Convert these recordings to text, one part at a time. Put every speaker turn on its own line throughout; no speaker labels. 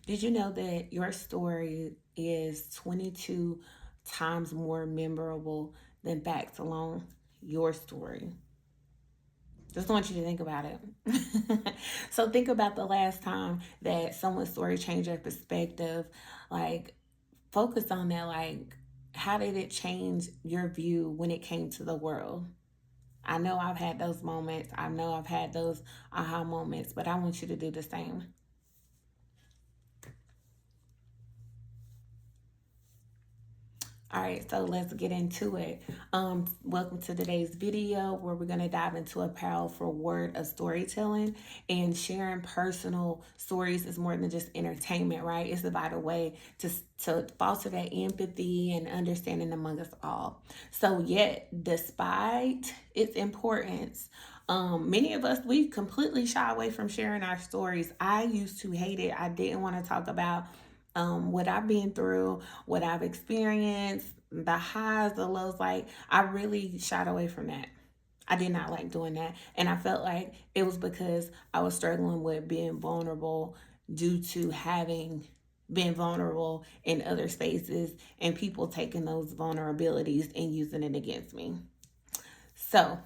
Did you know that your story is 22 times more memorable than facts alone? Your story. Just want you to think about it. So think about the last time that someone's story changed your perspective. Like, focus on that. Like, how did it change your view when it came to the world? I know I've had those moments. I know I've had those aha moments, but I want you to do the same. All right, so let's get into it. Welcome to today's video where we're going to dive into a powerful word of storytelling, and sharing personal stories is more than just entertainment, right? It's about a way to foster that empathy and understanding among us all. So, yet, despite its importance, many of us, we completely shy away from sharing our stories. I used to hate it. I didn't want to talk about what I've been through, what I've experienced, the highs, the lows. Like, I really shied away from that. I did not like doing that. And I felt like it was because I was struggling with being vulnerable due to having been vulnerable in other spaces and people taking those vulnerabilities and using it against me. So,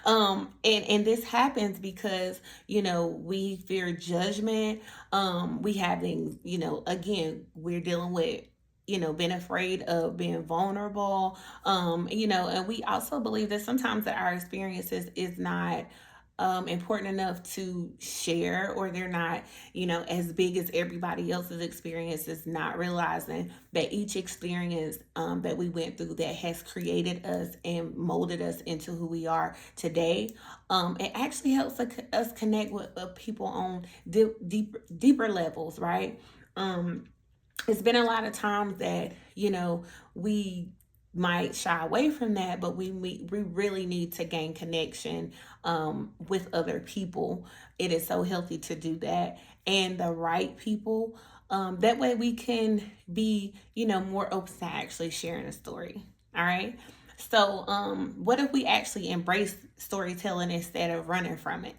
and this happens because we fear judgment. We have things. Again, we're dealing with being afraid of being vulnerable. And we also believe that sometimes that our experiences is not important enough to share, or they're not as big as everybody else's experiences, not realizing that each experience that we went through that has created us and molded us into who we are today. It actually helps us connect with people on deeper levels, right? It's been a lot of times that we might shy away from that, but we really need to gain connection with other people. It is so healthy to do that, and the right people. That way we can be more open to actually sharing a story. All right. So what if we actually embrace storytelling instead of running from it?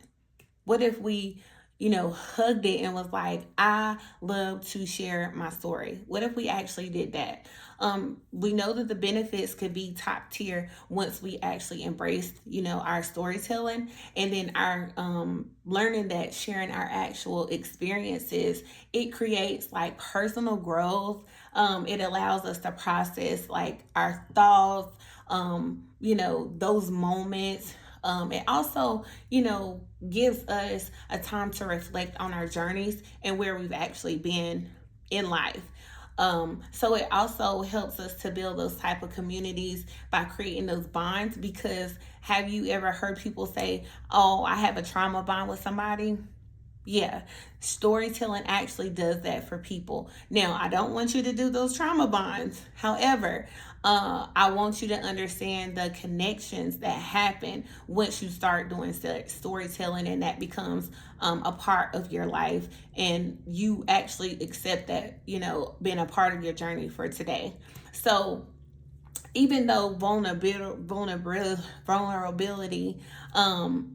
What if we, hugged it and was like, I love to share my story? What if we actually did that? We know that the benefits could be top tier once we actually embrace, our storytelling, and then our learning that sharing our actual experiences, it creates like personal growth. It allows us to process like our thoughts, those moments. It also, gives us a time to reflect on our journeys and where we've actually been in life. So it also helps us to build those type of communities by creating those bonds. Because have you ever heard people say, "Oh, I have a trauma bond with somebody"? Yeah, storytelling actually does that for people. Now, I don't want you to do those trauma bonds. However, I want you to understand the connections that happen once you start doing storytelling, and that becomes a part of your life, and you actually accept that, being a part of your journey for today. So, even though vulnerability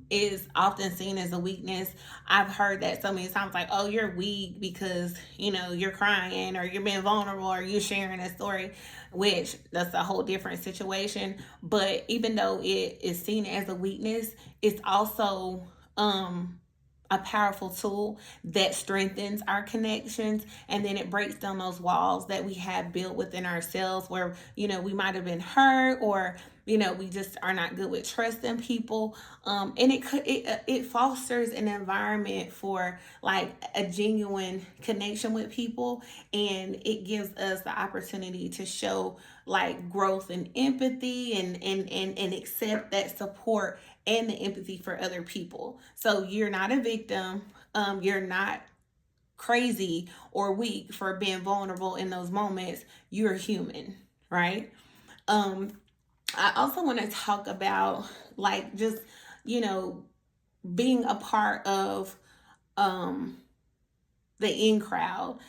is often seen as a weakness, I've heard that so many times, like, oh, you're weak because you're crying, or you're being vulnerable, or you're sharing a story, which that's a whole different situation. But even though it is seen as a weakness, it's also a powerful tool that strengthens our connections, and then it breaks down those walls that we have built within ourselves, where we might have been hurt, or we just are not good with trusting people. And it fosters an environment for like a genuine connection with people, and it gives us the opportunity to show like growth and empathy, and accept that support and the empathy for other people. So you're not a victim. You're not crazy or weak for being vulnerable in those moments. You're human, right? Um, I also want to talk about like just, you know, being a part of um, the in crowd,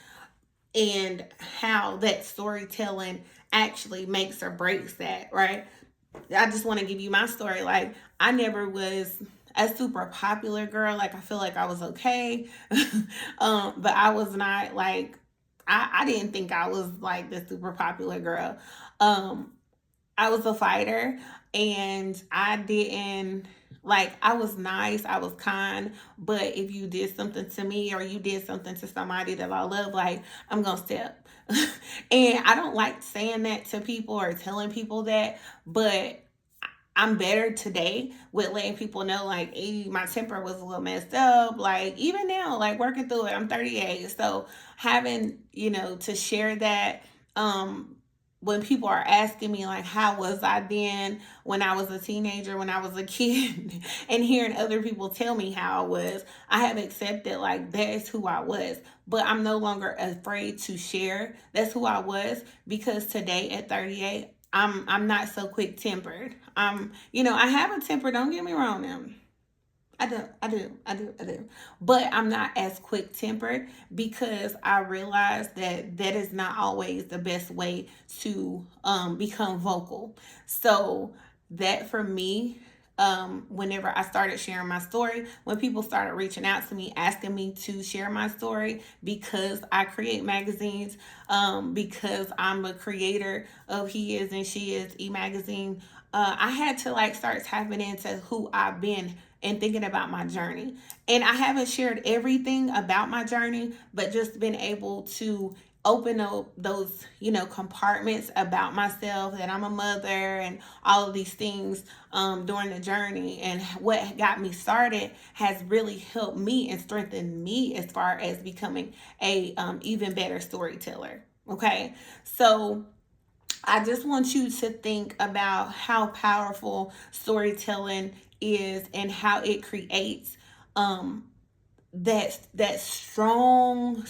and how that storytelling actually makes or breaks that, right? I just want to give you my story. Like, I never was a super popular girl. Like I feel like I was okay. But I was not like I didn't think I was like the super popular girl. Um I was a fighter, and I didn't like I was nice, I was kind, but if you did something to me or you did something to somebody that I love, like I'm gonna step. And I don't like saying that to people or telling people that, but I'm better today with letting people know, like, hey, my temper was a little messed up. Like, even now, like, working through it, I'm 38. So, having, to share that, um, when people are asking me, like, how was I then when I was a teenager, when I was a kid, and hearing other people tell me how I was, I have accepted, like, that is who I was. But I'm no longer afraid to share that's who I was, because today at 38, I'm not so quick tempered. I have a temper, don't get me wrong now. I do. But I'm not as quick tempered, because I realize that that is not always the best way to become vocal. So that for me, whenever I started sharing my story, when people started reaching out to me asking me to share my story, because I create magazines, because I'm a creator of He Is and She Is e-magazine, I had to like start tapping into who I've been and thinking about my journey. And I haven't shared everything about my journey, but just been able to open up those, compartments about myself, that I'm a mother and all of these things during the journey. And what got me started has really helped me and strengthened me as far as becoming a even better storyteller. Okay. So I just want you to think about how powerful storytelling is and how it creates um that strong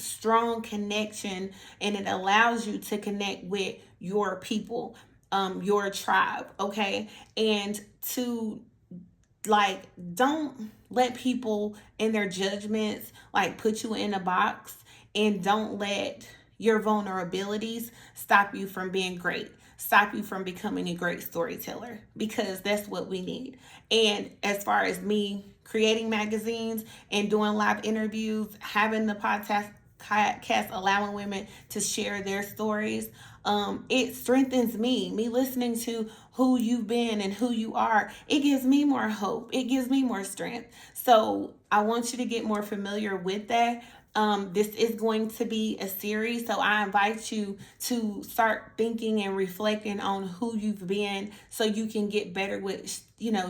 connection, and it allows you to connect with your people, your tribe, okay? And to like don't let people in their judgments like put you in a box, and don't let your vulnerabilities stop you from being great, stop you from becoming a great storyteller, because that's what we need. And as far as me creating magazines and doing live interviews, having the podcast allowing women to share their stories, it strengthens me listening to who you've been and who you are. It gives me more hope, it gives me more strength. So I want you to get more familiar with that. This is going to be a series, so I invite you to start thinking and reflecting on who you've been, so you can get better with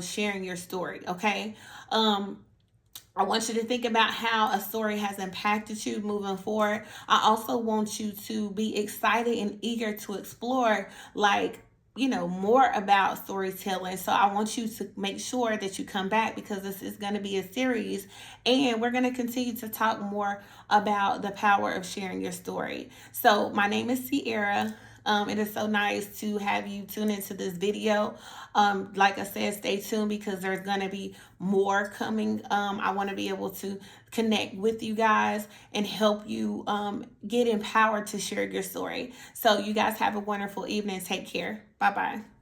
sharing your story. Okay. I want you to think about how a story has impacted you moving forward. I also want you to be excited and eager to explore, like, more about storytelling. So I want you to make sure that you come back, because this is going to be a series, and we're going to continue to talk more about the power of sharing your story. So my name is Sierra. It is so nice to have you tune into this video. Like I said, stay tuned, because there's going to be more coming. I want to be able to connect with you guys and help you get empowered to share your story. So you guys have a wonderful evening. Take care. Bye bye.